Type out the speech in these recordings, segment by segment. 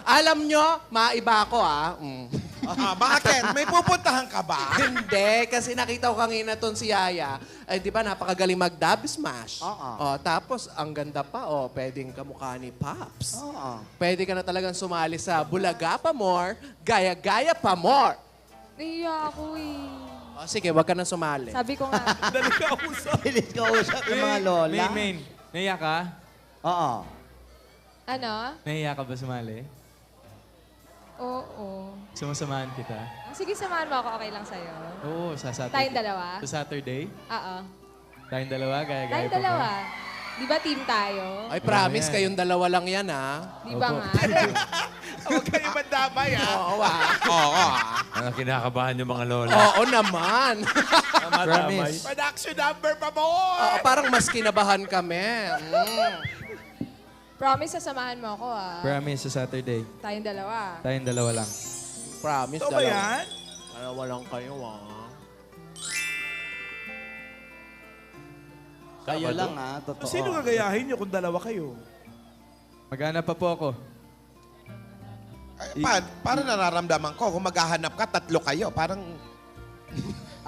Alam nyo, maiba ako Bakit? May pupuntahan ka ba? Hindi, kasi nakita ko kanina ton si Yaya. Ay, di ba, napakagaling mag-dub smash. Oo. Tapos, ang ganda pa, pwedeng kamukha ni Pops. Oo. Pwede ka na talagang sumali sa Bulaga pa more, Gaya-Gaya pa more. Nahiya ako eh. Sige, wag ka na sumali. Sabi ko nga, Dali ka usap. Pilit ka usap ng mga lola. Main. Nahiya ka? Oo. ano? Nahiya ka ba sumali? Oo. Sumasamahan kita? Sige, samahan mo ako. Okay lang sa'yo. Oo, sa Saturday. Tayong dalawa? Sa Saturday? Oo. Tayong dalawa? Gaya-gaya Tayong pa dalawa. ba? Di ba team tayo? Ay, promise, yan. kayong dalawa lang yan, Di ba Opo. nga? Huwag kayo mandamay, Oo, Oo. Ano, kinakabahan yung mga lola? Oo naman. Promise. Production number pa mo! Parang mas kinabahan kami. Promise, sasamahan mo ako Promise sa Saturday. Tayong dalawa. Tayong dalawa lang. Promise, Ito ba yan? Dalawa lang kayo, Kayo lang, totoo. Sino gagayahin niyo kung dalawa kayo? Maghanap pa po ako. Parang nararamdaman ko, kung maghahanap ka, tatlo kayo. Parang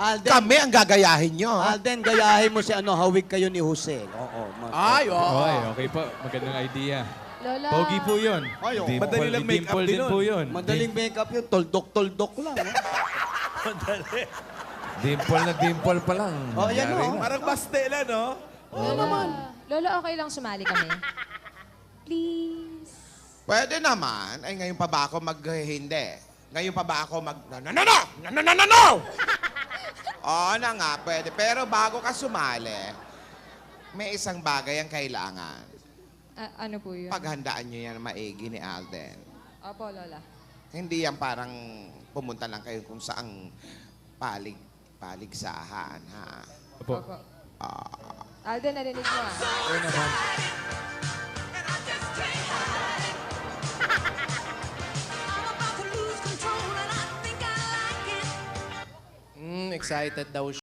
Alden, kami ang gagayahin nyo. Alden, gayahin mo si hawig kayo ni Jose. Oo. Ay, oo. Okay, okay po. Magandang idea. Lola. Pogi po yun. Ay, oo. Madali lang make-up Dimple din din po yun. Madaling makeup yun. Toldok-toldok lang. Dimple pa lang. Oh, yan Nangyari o. na. Parang Bastela, no? Lola, okay lang sumali kami? Please. Pwede naman. Ay, ngayon pa ba ako hindi? Ngayon pa ba ako Oo na nga, pwede. Pero bago ka sumali, may isang bagay ang kailangan. Ano po yun? Paghandaan nyo yan maigi ni Alden. Opo, Lola. Hindi yan parang pumunta lang kayo kung saang paligsahan, ha? Opo. Opo. Alden, narinig mo Oo naman. Excited daw siya.